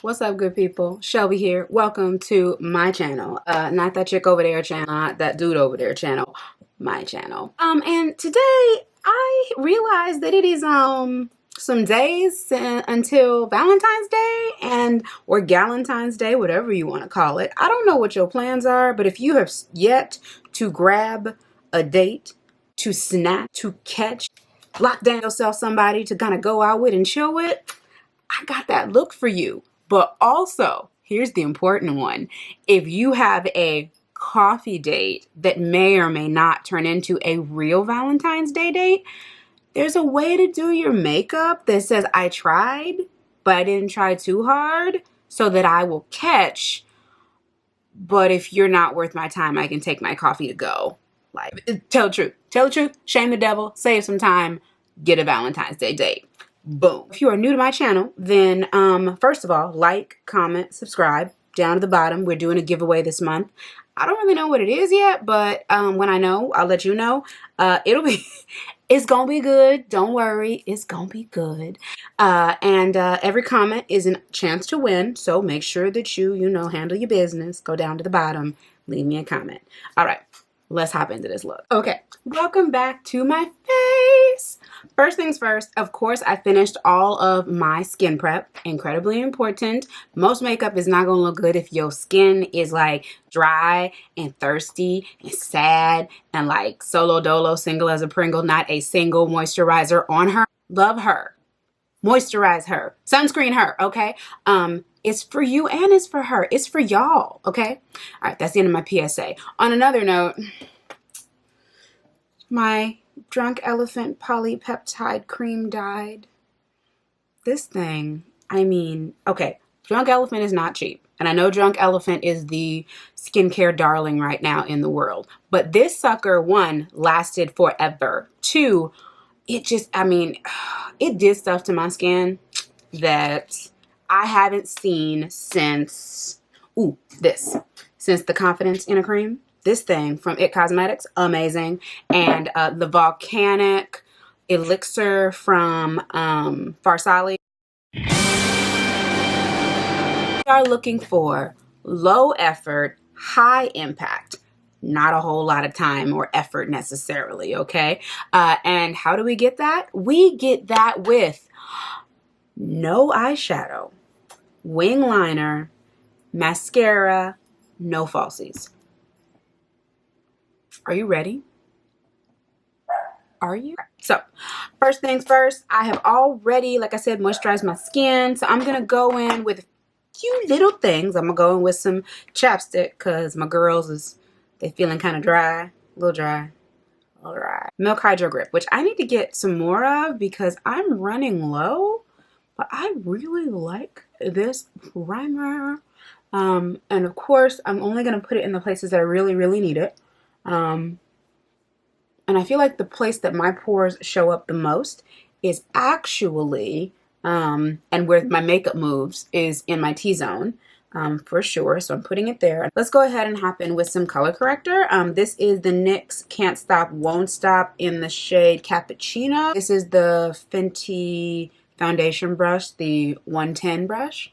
What's up, good people? Shelby here. Welcome to my channel. Not that chick over there channel, not that dude over there channel, my channel. And today I realized that it is some days until Valentine's Day or Galentine's Day, whatever you want to call it. I don't know what your plans are, but if you have yet to grab a date, to snap, to catch, lock down yourself somebody to kind of go out with and chill with, I got that look for you. But also, here's the important one. If you have a coffee date that may or may not turn into a real Valentine's Day date, there's a way to do your makeup that says, I tried, but I didn't try too hard, so that I will catch. But if you're not worth my time, I can take my coffee to go. Like, tell the truth. Tell the truth, shame the devil, save some time, get a Valentine's Day date. Boom. If you are new to my channel, then first of all, like, comment, subscribe. Down at the bottom, we're doing a giveaway this month. I don't really know what it is yet, but when I know, I'll let you know. It's gonna be good. Don't worry, it's gonna be good. Every comment is a chance to win, so make sure that you handle your business. Go down to the bottom, leave me a comment. All right, let's hop into this look. Okay, welcome back to my face. First things first, of course, I finished all of my skin prep. Incredibly important. Most makeup is not going to look good if your skin is like dry and thirsty and sad and like solo dolo, single as a Pringle, not a single moisturizer on her. Love her. Moisturize her. Sunscreen her, okay? It's for you and it's for her. It's for y'all, okay? All right, that's the end of my PSA. On another note, my Drunk Elephant polypeptide cream died. This thing, I mean, okay, Drunk Elephant is not cheap. And I know Drunk Elephant is the skincare darling right now in the world. But this sucker, one, lasted forever. Two, it just, I mean, it did stuff to my skin that I haven't seen since, since the Confidence in a Cream. This thing from It Cosmetics, amazing. And the Volcanic Elixir from Farsali. We are looking for low effort, high impact. Not a whole lot of time or effort necessarily, okay? And how do we get that? We get that with no eyeshadow, wing liner, mascara, no falsies. Are you ready? Are you? So, first things first, I have already, like I said, moisturized my skin. So I'm going to go in with a few little things. I'm going to go in with some chapstick because my girls, they're feeling kind of dry. A little dry. A little dry. Milk Hydro Grip, which I need to get some more of because I'm running low. But I really like this primer. And of course, I'm only going to put it in the places that I really, really need it. And I feel like the place that my pores show up the most is actually, and where my makeup moves is in my T-zone, for sure. So I'm putting it there. Let's go ahead and hop in with some color corrector. This is the NYX Can't Stop, Won't Stop in the shade Cappuccino. This is the Fenty foundation brush, the 110 brush.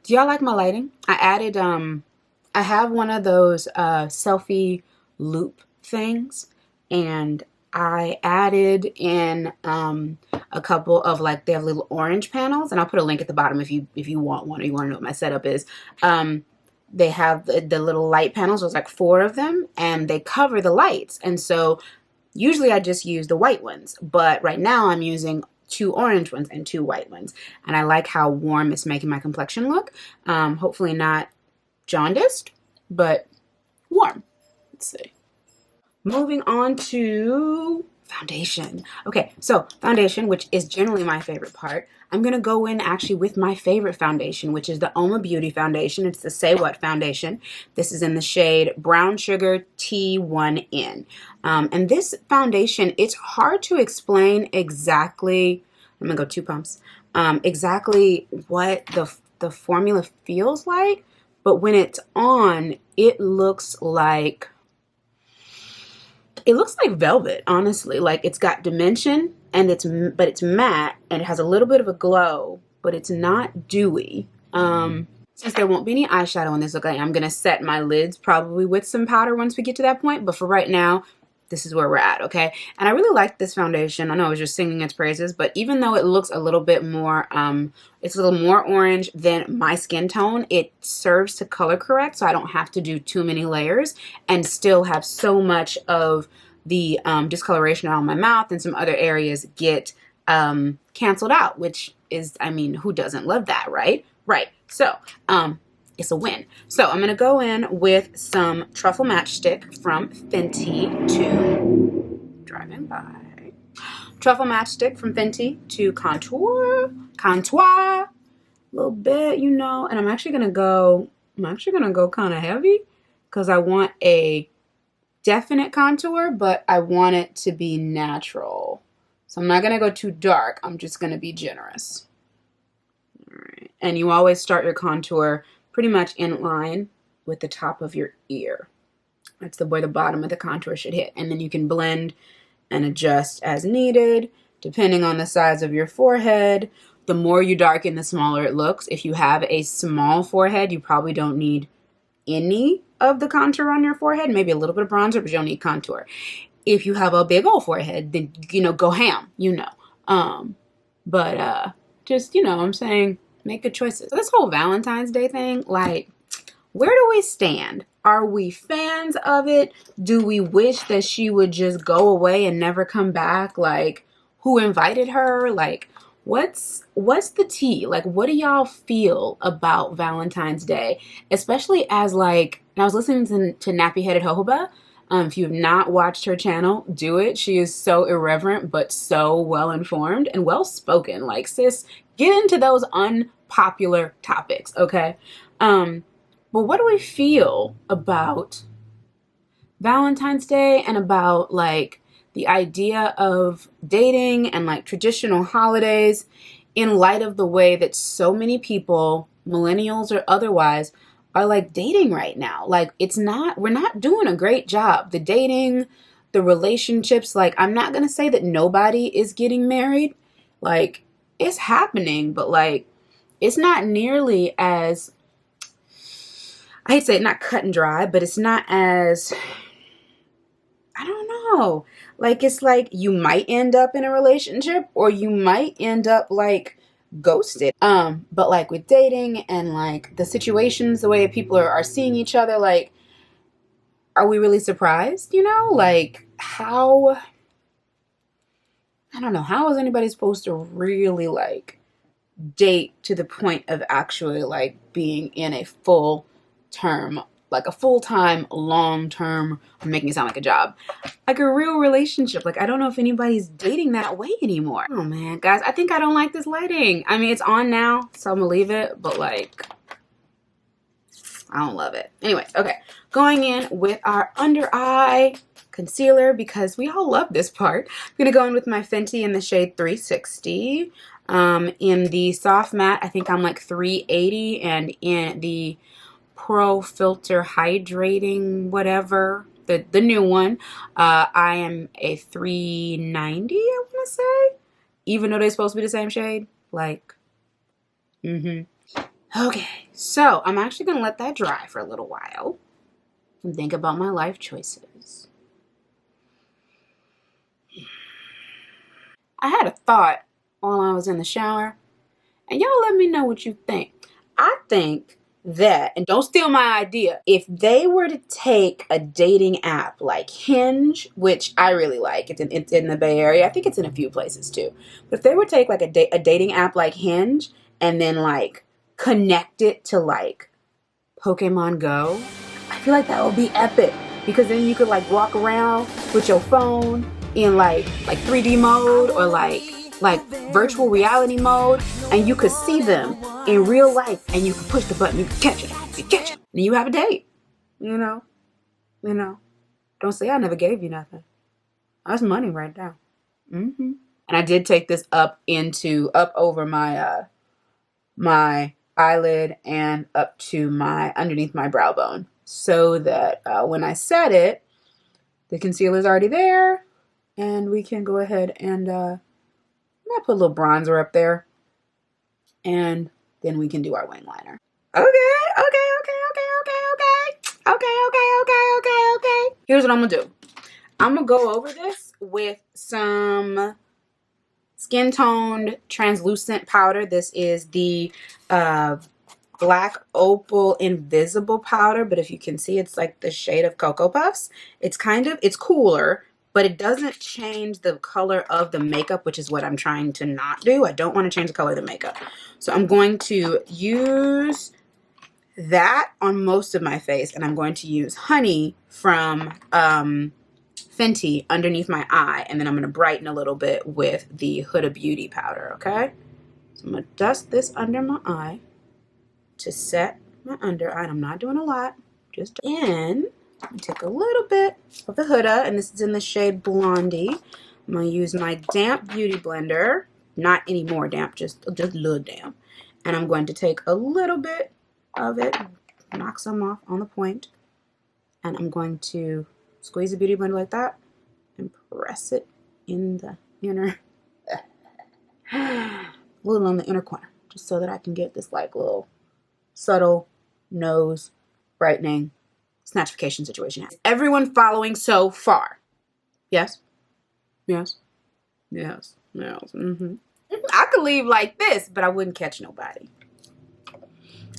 Do y'all like my lighting? I added, I have one of those Selfie loop things, and I added in a couple of, like, they have little orange panels, and I'll put a link at the bottom if you want one or you want to know what my setup is. They have the little light panels. There's like 4 of them, and they cover the lights. And so usually I just use the white ones, but right now I'm using 2 orange ones and 2 white ones, and I like how warm it's making my complexion look. Hopefully not jaundiced, but warm. Let's see. Moving on to foundation. Okay, so foundation, which is generally my favorite part. I'm going to go in actually with my favorite foundation, which is the Oma Beauty foundation. It's the Say What foundation. This is in the shade Brown Sugar T1N. And this foundation, it's hard to explain exactly, I'm going to go 2 pumps, exactly what the formula feels like. But when it's on, it looks like velvet, honestly. Like, it's got dimension, and it's matte, and it has a little bit of a glow, but it's not dewy. Since there won't be any eyeshadow in this look, I'm going to set my lids probably with some powder once we get to that point. But for right now, this is where we're at, okay? And I really like this foundation. I know I was just singing its praises, but even though it looks a little bit more, it's a little more orange than my skin tone, it serves to color correct, so I don't have to do too many layers and still have so much of the discoloration around my mouth and some other areas get canceled out, which is, I mean, who doesn't love that, right? Right. So, it's a win. So I'm going to go in with some Truffle Matchstick from Fenty to driving by. Truffle Matchstick from Fenty to contour a little bit, you know, and I'm actually going to go kind of heavy because I want a definite contour, but I want it to be natural. So I'm not going to go too dark. I'm just going to be generous. All right. And you always start your contour pretty much in line with the top of your ear. That's where the bottom of the contour should hit. And then you can blend and adjust as needed, depending on the size of your forehead. The more you darken, the smaller it looks. If you have a small forehead, you probably don't need any of the contour on your forehead. Maybe a little bit of bronzer, but you don't need contour. If you have a big old forehead, then, you know, go ham, you know. Just, you know, I'm saying, make good choices. So this whole Valentine's Day thing, like, where do we stand? Are we fans of it? Do we wish that she would just go away and never come back? Like, who invited her? Like, what's the tea? Like, what do y'all feel about Valentine's Day? Especially as, like, I was listening to Nappy Headed Jojoba. If you have not watched her channel, do it. She is so irreverent, but so well-informed and well-spoken. Like, sis, get into those unpopular topics, okay? But what do we feel about Valentine's Day and about, like, the idea of dating and, like, traditional holidays in light of the way that so many people, millennials or otherwise, are, like, dating right now? Like, we're not doing a great job. The dating, the relationships, like, I'm not going to say that nobody is getting married. Like, it's happening, but, like, it's not nearly as, I hate to say it, not cut and dry, but it's not as, I don't know. Like, it's like you might end up in a relationship or you might end up, like, ghosted. But, like, with dating and, like, the situations, the way people are seeing each other, like, are we really surprised, you know? Like, I don't know, how is anybody supposed to really, like, date to the point of actually, like, being in a full-time, long-term, I'm making it sound like a job, like a real relationship? Like, I don't know if anybody's dating that way anymore. Oh man, guys, I think I don't like this lighting. I mean, it's on now, so I'm gonna leave it, but, like, I don't love it. Anyways, okay, going in with our under eye concealer because we all love this part. I'm gonna go in with my Fenty in the shade 360. In the soft matte, I think I'm like 380, and in the Pro Filter Hydrating whatever, the new one, I am a 390, I want to say, even though they're supposed to be the same shade. Like, okay, so I'm actually going to let that dry for a little while and think about my life choices. I had a thought while I was in the shower, and y'all let me know what you think. I think that, and don't steal my idea, if they were to take a dating app like Hinge, which I really like, it's in the Bay Area, I think it's in a few places too, but if they were to take like a dating app like Hinge and then, like, connect it to, like, Pokemon Go, I feel like that would be epic, because then you could, like, walk around with your phone in like 3D mode or like virtual reality mode, and you could see them in real life, and you can push the button, you can catch them, and you have a date. You know. Don't say I never gave you nothing. That's money right there. And I did take this up over my my eyelid and up to underneath my brow bone, so that when I set it, the concealer's already there, and we can go ahead and I put a little bronzer up there, and then we can do our wing liner. Okay, okay, okay, okay, okay, okay. Okay, okay, okay, okay, okay. Here's what I'm gonna do. I'm gonna go over this with some skin toned translucent powder. This is the Black Opal Invisible powder, but if you can see, it's like the shade of Cocoa Puffs. It's cooler, but it doesn't change the color of the makeup, which is what I'm trying to not do. I don't want to change the color of the makeup. So I'm going to use that on most of my face, and I'm going to use Honey from Fenty underneath my eye, and then I'm going to brighten a little bit with the Huda Beauty powder, okay? So I'm going to dust this under my eye to set my under eye. I'm not doing a lot, just in. Take a little bit of the Huda, and this is in the shade Blondie. I'm going to use my damp beauty blender, not any more damp, just a little damp. And I'm going to take a little bit of it, knock some off on the point, and I'm going to squeeze the beauty blender like that and press it in the inner, a little on the inner corner, just so that I can get this like little subtle nose brightening snatchification situation. Everyone following so far? Yes? Yes? Yes? Yes? Mm-hmm. I could leave like this, but I wouldn't catch nobody.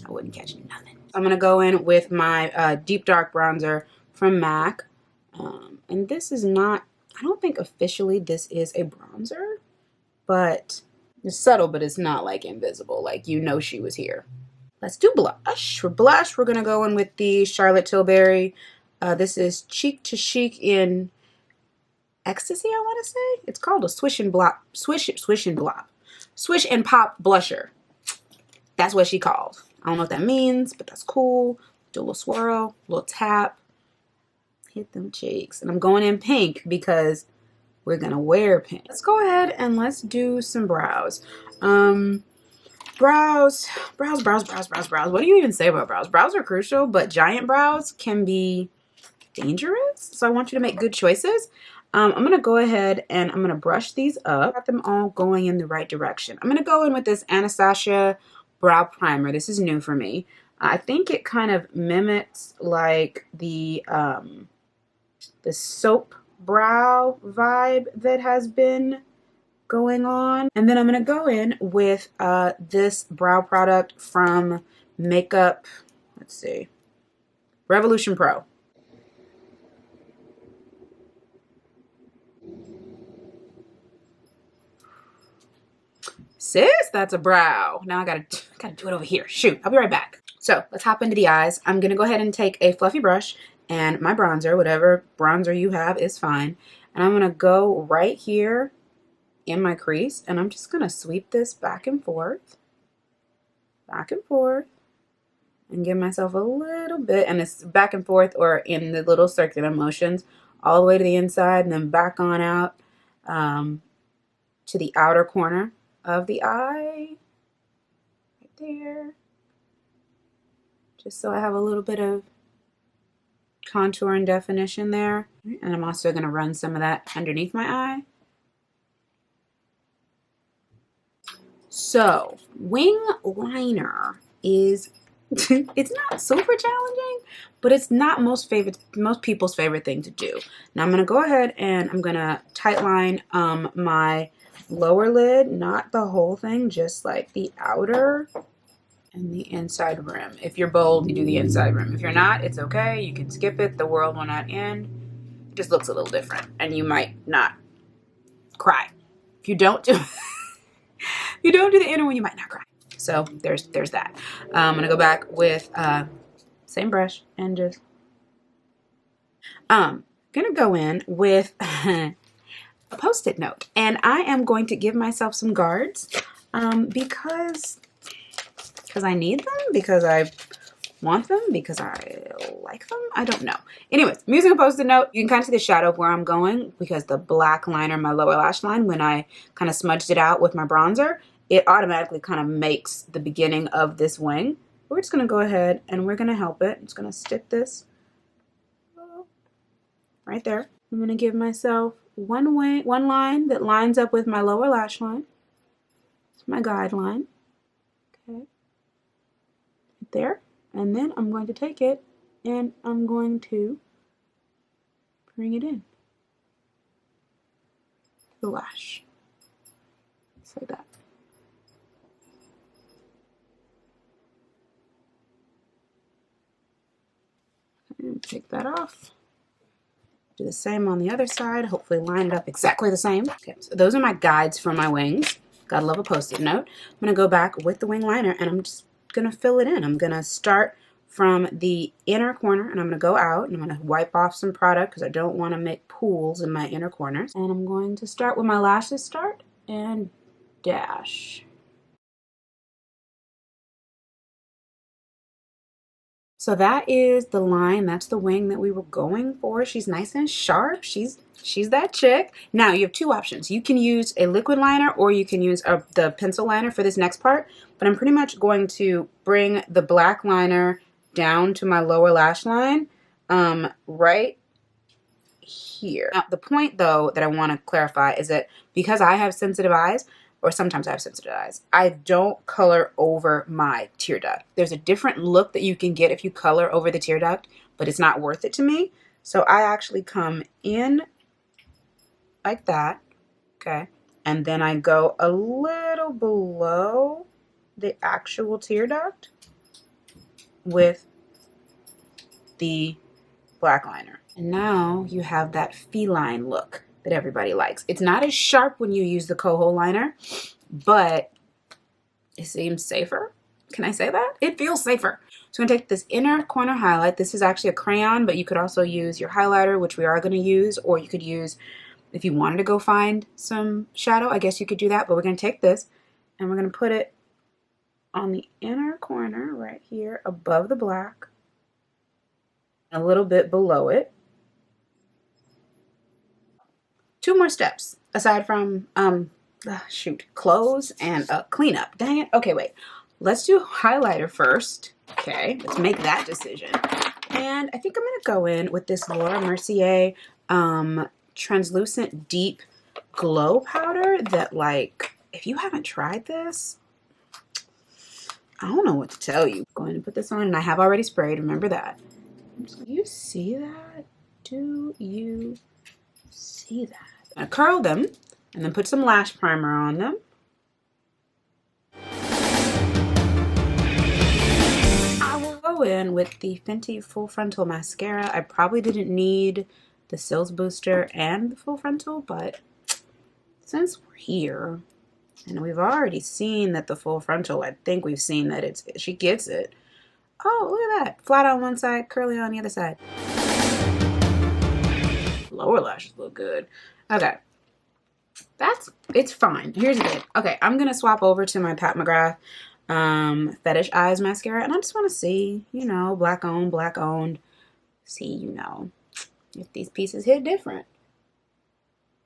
I wouldn't catch nothing. I'm going to go in with my Deep Dark Bronzer from MAC. And this is not, I don't think officially this is a bronzer, but it's subtle, but it's not like invisible. Like, you know she was here. Let's do blush. For blush, we're going to go in with the Charlotte Tilbury. This is Cheek to Chic in Ecstasy, I want to say. It's called a Swish and Pop blusher. That's what she called. I don't know what that means, but that's cool. Do a little swirl, a little tap. Hit them cheeks. And I'm going in pink because we're going to wear pink. Let's go ahead and let's do some brows. Brows. What do you even say about brows? Brows are crucial, but giant brows can be dangerous. So I want you to make good choices. I'm going to go ahead and I'm going to brush these up. Got them all going in the right direction. I'm going to go in with this Anastasia brow primer. This is new for me. I think it kind of mimics like the soap brow vibe that has been going on. And then I'm going to go in with this brow product from Makeup, let's see, Revolution Pro. Sis, that's a brow. Now I gotta do it over here. Shoot, I'll be right back. So let's hop into the eyes. I'm gonna go ahead and take a fluffy brush and my bronzer, whatever bronzer you have is fine. And I'm gonna go right here in my crease, and I'm just gonna sweep this back and forth, and give myself a little bit, and it's back and forth or in the little circular motions all the way to the inside and then back on out to the outer corner of the eye, right there, just so I have a little bit of contour and definition there. And I'm also gonna run some of that underneath my eye. So, wing liner is, it's not super challenging, but it's not most people's favorite thing to do. Now I'm going to go ahead and I'm going to tight line my lower lid, not the whole thing, just like the outer and the inside rim. If you're bold, you do the inside rim. If you're not, it's okay. You can skip it. The world will not end. It just looks a little different, and you might not cry. If you don't do you don't do the inner one, you might not cry. So there's that. I'm gonna go back with same brush and just gonna go in with a Post-it note, and I am going to give myself some guards because I need them, because I want them, because I like them. I don't know. Anyways, I'm using a Post-it note. You can kind of see the shadow of where I'm going because the black liner, my lower lash line, when I kind of smudged it out with my bronzer, it automatically kind of makes the beginning of this wing. We're just going to go ahead and we're going to help it. I'm just going to stick this right there. I'm going to give myself one line that lines up with my lower lash line. It's my guideline. Okay. there. And then I'm going to take it and I'm going to bring it in the lash. Just like that. And take that off. Do the same on the other side. Hopefully line it up exactly the same. Okay, so those are my guides for my wings. Gotta love a post-it note. I'm gonna go back with the wing liner and I'm just gonna fill it in. I'm gonna start from the inner corner and I'm gonna go out and I'm gonna wipe off some product because I don't want to make pools in my inner corners. And I'm going to start where my lashes start and dash. So that is the line. That's the wing that we were going for. She's nice and sharp. She's that chick. Now you have two options. You can use a liquid liner or you can use the pencil liner for this next part. But I'm pretty much going to bring the black liner down to my lower lash line right here. Now, the point though that I want to clarify is that because I have sensitive eyes, or sometimes I have sensitive eyes, I don't color over my tear duct. There's a different look that you can get if you color over the tear duct, but it's not worth it to me. So I actually come in like that, okay? And then I go a little below the actual tear duct with the black liner. And now you have that feline look that everybody likes. It's not as sharp when you use the Kohl liner, but it seems safer. Can I say that? It feels safer. So I'm gonna take this inner corner highlight. This is actually a crayon, but you could also use your highlighter, which we are gonna use, or you could use, if you wanted to go find some shadow, I guess you could do that, but we're gonna take this and we're gonna put it on the inner corner right here above the black, a little bit below it. Two more steps aside from close and cleanup. Dang it. Okay, wait. Let's do highlighter first. Okay, let's make that decision. And I think I'm gonna go in with this Laura Mercier translucent deep glow powder that, like, if you haven't tried this, I don't know what to tell you. I'm going to put this on and I have already sprayed, remember that. Do you see that? Do you see that? I curl them and then put some lash primer on them. I will go in with the Fenty Full Frontal Mascara. I probably didn't need the Cils Booster and the Full Frontal, but since we're here and we've already seen that the Full Frontal, I think we've seen that she gets it. Oh, look at that. Flat on one side, curly on the other side. Lower lashes look good. Okay. It's fine. Here's the thing. Okay, I'm going to swap over to my Pat McGrath Fetish Eyes Mascara. And I just want to see, you know, black owned. See, you know, if these pieces hit different.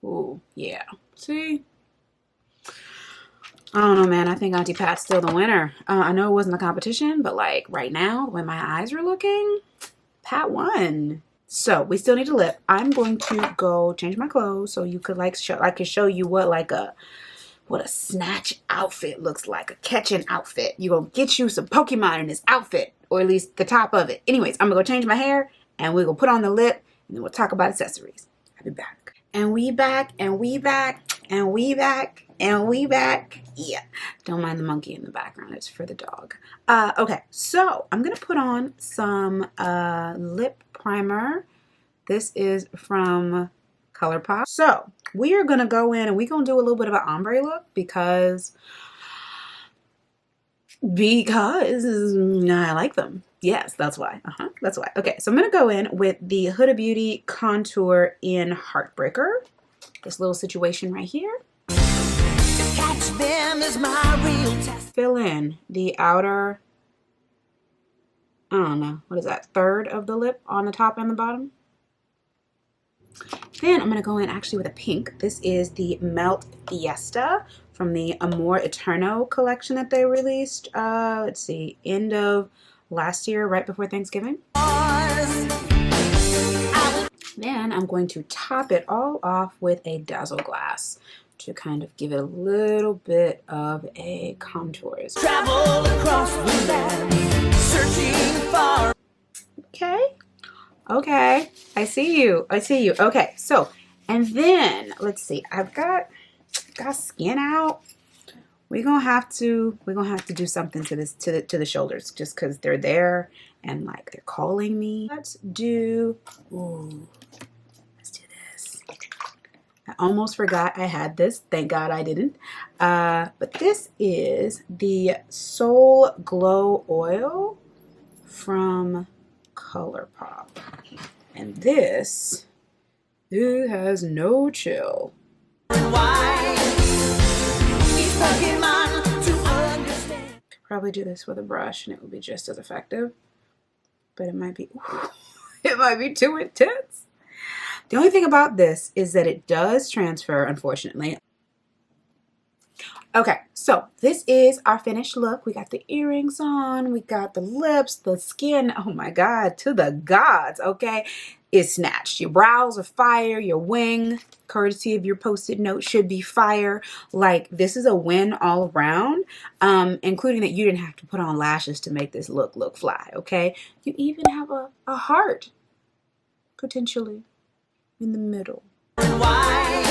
Ooh, yeah. See? I don't know, man. I think Auntie Pat's still the winner. I know it wasn't a competition, but like right now, when my eyes are looking, Pat won. So we still need a lip. I'm going to go change my clothes so you could like I can show you what a snatch outfit looks like, a catching outfit. You're gonna get you some Pokemon in this outfit, or at least the top of it. Anyways, I'm gonna go change my hair and we're gonna put on the lip and then we'll talk about accessories. I'll be back. And we back, and we back, and we back, and we back. Yeah, don't mind the monkey in the background. It's for the dog. Okay, so I'm gonna put on some lip primer. This is from ColourPop. So we are gonna go in and we're gonna do a little bit of an ombre look because I like them. Yes, that's why. That's why. Okay, so I'm gonna go in with the Huda Beauty Contour in Heartbreaker. This little situation right here. Catch them is my real test. Fill in the outer, I don't know, what is that, third of the lip on the top and the bottom. Then I'm going to go in actually with a pink. This is the Melt Fiesta from the Amor Eterno collection that they released, let's see, end of last year, right before Thanksgiving. Then I'm going to top it all off with a Dazzle Glass to kind of give it a little bit of a contour. Travel across the land. Okay, I see you. I see you. Okay, so, and then let's see. I've got skin out. We're gonna have to do something to this to the shoulders just because they're there and like they're calling me. Let's do this. I almost forgot I had this. Thank God I didn't. But this is the Soul Glow Oil from ColourPop. And this, it has no chill. Probably do this with a brush and it will be just as effective. But it might be, it might be too intense. The only thing about this is that it does transfer, unfortunately. Okay, so this is our finished look. We got the earrings on, we got the lips, the skin. Oh my God, to the gods, okay? It's snatched. Your brows are fire, your wing, courtesy of your Post-it note, should be fire. Like, this is a win all around, including that you didn't have to put on lashes to make this look fly, okay? You even have a heart, potentially, in the middle. Why?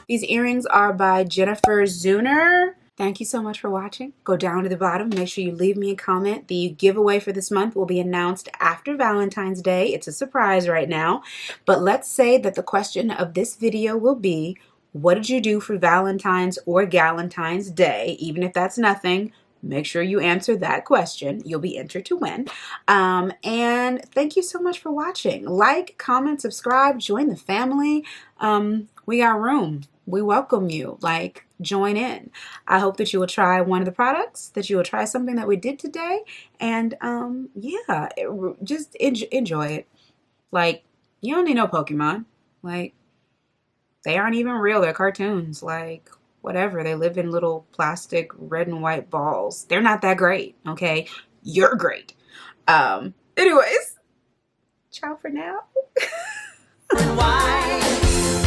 These earrings are by Jennifer Zuner. Thank you so much for watching. Go down to the bottom. Make sure you leave me a comment. The giveaway for this month will be announced after Valentine's Day. It's a surprise right now. But let's say that the question of this video will be, what did you do for Valentine's or Galentine's Day? Even if that's nothing, make sure you answer that question. You'll be entered to win. And thank you so much for watching. Like, comment, subscribe, join the family. We got room. We welcome you. Like, join in. I hope that you will try one of the products, that you will try something that we did today. And yeah, just enjoy it. Like, you don't need no Pokemon. Like, they aren't even real. They're cartoons. Like, whatever. They live in little plastic red and white balls. They're not that great, okay? You're great. Anyways, ciao for now. Why?